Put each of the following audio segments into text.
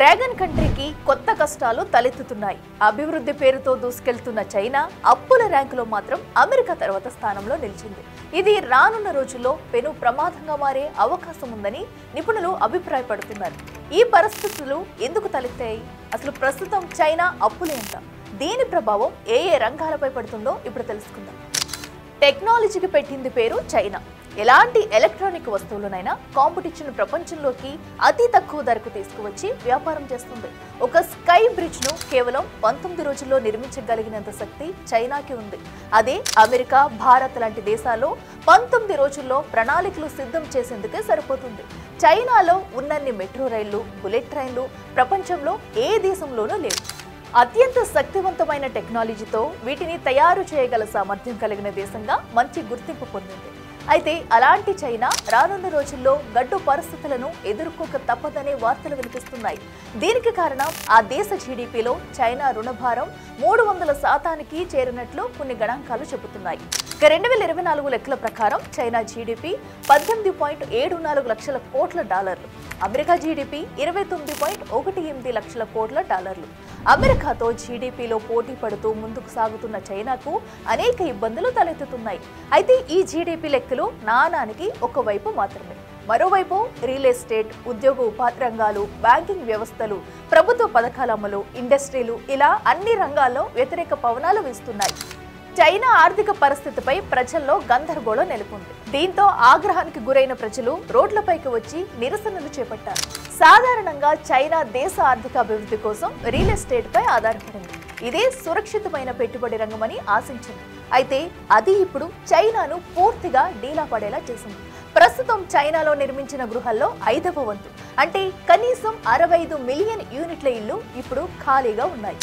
Dragon కంట్రీకి కొత్త కష్టాలు తలెత్తుతున్నాయి. అభివృద్ధి పేరుతో దూసుకెళ్తున్న చైనా అప్పుల ర్యాంకులో మాత్రం అమెరికా తర్వాత స్థానంలో నిలిచింది. ఇది రానున్న రోజుల్లో పెను ప్రమాదంగా మారే అవకాశం ఉందని నిపుణులు అభిప్రాయపడుతున్నారు. ఈ పరిస్థితులు ఎందుకు తలెత్తాయి? అసలు ప్రస్తుతం చైనా అప్పులు ఎంత? దీని ప్రభావం ఏ రంగాలపై పడుతుందో ఇప్పుడు తెలుసుకుందాం. టెక్నాలజీకి పెట్టింది పేరు చైనా. ఎలాంటి ఎలక్ట్రానిక్ వస్తువులనైనా కాంపిటీషన్ ప్రపంచంలోకి అతి తక్కువ ధరకు తీసుకువచ్చి వ్యాపారం చేస్తుంది. ఒక స్కై బ్రిడ్జ్ ను కేవలం 19 రోజుల్లో నిర్మించగలిగినంత శక్తి చైనాకి ఉంది. అదే అమెరికా, భారత్ లాంటి దేశాల్లో 19 రోజుల్లో ప్రణాళికలు సిద్ధం చేసేందుకే సరిపోతుంది. చైనాలో ఉన్నన్ని మెట్రో రైళ్లు, బుల్లెట్ ట్రైన్లు ప్రపంచంలో ఏ దేశంలోనూ లేవు. అత్యంత శక్తివంతమైన టెక్నాలజీతో వీటిని తయారు చేయగల సామర్థ్యం కలిగిన దేశంగా మంచి గుర్తింపు పొందింది. అయితే అలాంటి చైనా రానున్న రోజుల్లో గడ్డు పరిస్థితులను ఎదుర్కోక తప్పదనే వార్తలు వినిపిస్తున్నాయి. దీనికి కారణం ఆ దేశ జీడీపీలో చైనా రుణభారం 300% చేరినట్లు కొన్ని గణాంకాలు చెబుతున్నాయి. 2024 లెక్కల ప్రకారం చైనా జీడీపీ $18.74 లక్షల కోట్ల డాలర్లు, అమెరికా జీడీపీ $29.18 లక్షల కోట్ల డాలర్లు. అమెరికాతో జీడీపీలో పోటీ పడుతూ ముందుకు సాగుతున్న చైనాకు అనేక ఇబ్బందులు తలెత్తుతున్నాయి. అయితే ఈ జీడీపీ లెక్కలు నాణానికి ఒకవైపు మాత్రమే. మరోవైపు రియల్ ఎస్టేట్, ఉద్యోగ ఉపాధి రంగాలు, బ్యాంకింగ్ వ్యవస్థలు, ప్రభుత్వ పథకాల అమలు, ఇండస్ట్రీలు ఇలా అన్ని రంగాల్లో వ్యతిరేక పవనాలు వీస్తున్నాయి. చైనా ఆర్థిక పరిస్థితిపై ప్రజల్లో గందరగోళం నెలకొంది. దీంతో ఆగ్రహానికి గురైన ప్రజలు రోడ్లపైకి వచ్చి నిరసనలు చేపట్టారు. సాధారణంగా చైనా దేశ ఆర్థిక అభివృద్ధి కోసం రియల్ ఎస్టేట్ పై ఆధారపడింది. ఇదే సురక్షితమైన పెట్టుబడి రంగమని ఆశించింది. అయితే అది ఇప్పుడు చైనాను పూర్తిగా డీలా పడేలా చేసింది. ప్రస్తుతం చైనాలో నిర్మించిన గృహాల్లో 5వ వంతు అంటే కనీసం 65 మిలియన్ యూనిట్ల ఇళ్లు ఇప్పుడు ఖాళీగా ఉన్నాయి.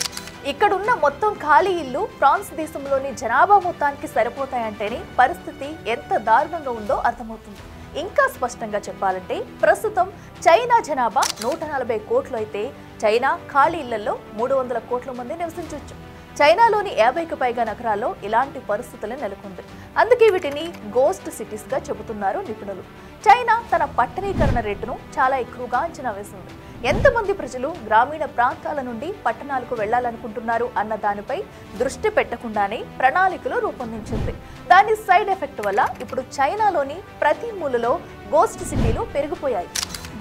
ఇక్కడున్న మొత్తం ఖాళీ ఇల్లు ఫ్రాన్స్ దేశంలోని జనాభా మొత్తానికి సరిపోతాయంటేనే పరిస్థితి ఎంత దారుణంగా ఉందో అర్థమవుతుంది. ఇంకా స్పష్టంగా చెప్పాలంటే ప్రస్తుతం చైనా జనాభా 140 కోట్లు అయితే చైనా ఖాళీ ఇళ్లలో 300 కోట్ల మంది నివసించవచ్చు. చైనాలోని 50కి పైగా నగరాల్లో ఇలాంటి పరిస్థితులు నెలకొంది. అందుకే వీటిని గోస్ట్ సిటీస్ గా చెబుతున్నారు నిపుణులు. చైనా తన పట్టణీకరణ రేటును చాలా ఎక్కువగా అంచనా వేసింది. ఎంతమంది ప్రజలు గ్రామీణ ప్రాంతాల నుండి పట్టణాలకు వెళ్లాలనుకుంటున్నారు అన్న దానిపై దృష్టి పెట్టకుండానే ప్రణాళికలు రూపొందించింది. దాని సైడ్ ఎఫెక్ట్ వల్ల ఇప్పుడు చైనాలోని ప్రతి మూలలో గోస్ట్ సిటీలు పెరిగిపోయాయి.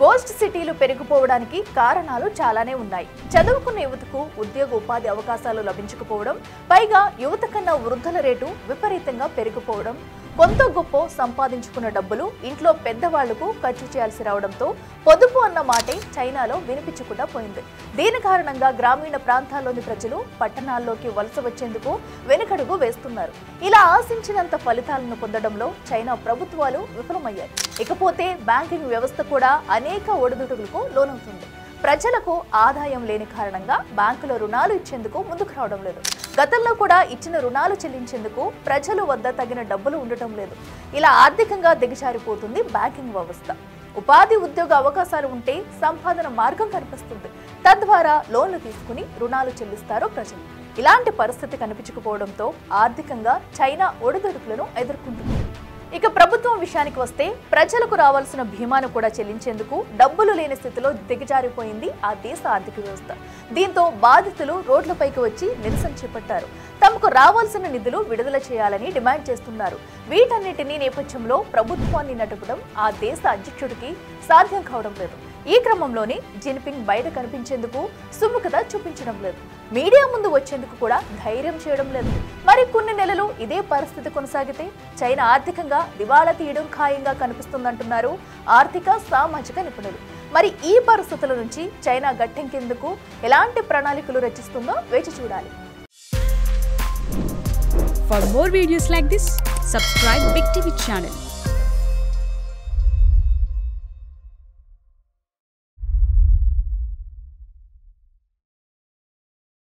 గోస్ట్ సిటీలు పెరిగిపోవడానికి కారణాలు చాలానే ఉన్నాయి. చదువుకున్న యువతకు ఉద్యోగ ఉపాధి అవకాశాలు లభించకపోవడం, పైగా యువత కన్నా వృద్ధుల రేటు విపరీతంగా పెరిగిపోవడం, కొంత గొప్ప సంపాదించుకున్న డబ్బులు ఇంట్లో పెద్దవాళ్లకు ఖర్చు చేయాల్సి రావడంతో పొదుపు అన్న మాటే చైనాలో వినిపించకుండా పోయింది. దీని కారణంగా గ్రామీణ ప్రాంతాల్లోని ప్రజలు పట్టణాల్లోకి వలస వచ్చేందుకు వెనుకడుగు వేస్తున్నారు. ఇలా ఆశించినంత ఫలితాలను పొందడంలో చైనా ప్రభుత్వాలు విఫలమయ్యాయి. ఇకపోతే బ్యాంకింగ్ వ్యవస్థ కూడా అనేక ఒడిదుడుకులకు లోనవుతుంది. ప్రజలకు ఆదాయం లేని కారణంగా బ్యాంకులో రుణాలు ఇచ్చేందుకు ముందుకు రావడం లేదు. గతంలో కూడా ఇచ్చిన రుణాలు చెల్లించేందుకు ప్రజల వద్ద తగిన డబ్బులు ఉండటం లేదు. ఇలా ఆర్థికంగా దిగజారిపోతుంది బ్యాంకింగ్ వ్యవస్థ. ఉపాధి, ఉద్యోగ అవకాశాలు ఉంటే సంపాదన మార్గం కనిపిస్తుంది. తద్వారా లోన్లు తీసుకుని రుణాలు చెల్లిస్తారు ప్రజలు. ఇలాంటి పరిస్థితి కనిపించకపోవడంతో ఆర్థికంగా చైనా ఒడిదుడుకులను ఎదుర్కొంటుంది. ఇక ప్రభుత్వం విషయానికి వస్తే ప్రజలకు రావాల్సిన బీమాను కూడా చెల్లించేందుకు డబ్బులు లేని స్థితిలో దిగజారిపోయింది ఆ దేశ ఆర్థిక వ్యవస్థ. దీంతో బాధితులు రోడ్లపైకి వచ్చి నిరసన చేపట్టారు. తమకు రావాల్సిన నిధులు విడుదల చేయాలని డిమాండ్ చేస్తున్నారు. వీటన్నిటినీ నేపథ్యంలో ప్రభుత్వాన్ని నడపడం ఆ దేశ అధ్యక్షుడికి సాధ్యం కావడం లేదు. ఈ క్రమంలోనే జిన్పింగ్ బయట కనిపించేందుకు సుముఖత చూపించడం లేదు. మీడియా ముందు వచ్చేందుకు కూడా ధైర్యం చేయడం లేదు. మరి కొన్ని నెలలు ఇదే పరిస్థితి కొనసాగితే చైనా ఆర్థికంగా దివాళా తీయడం ఖాయంగా కనిపిస్తుందంటున్నారు ఆర్థిక, సామాజిక నిపుణులు. మరి ఈ పరిస్థితుల నుంచి చైనా గట్టెక్కేందుకు ఎలాంటి ప్రణాళికలు రచిస్తుందో వేచి చూడాలి. For more videos like this, subscribe Big TV channel.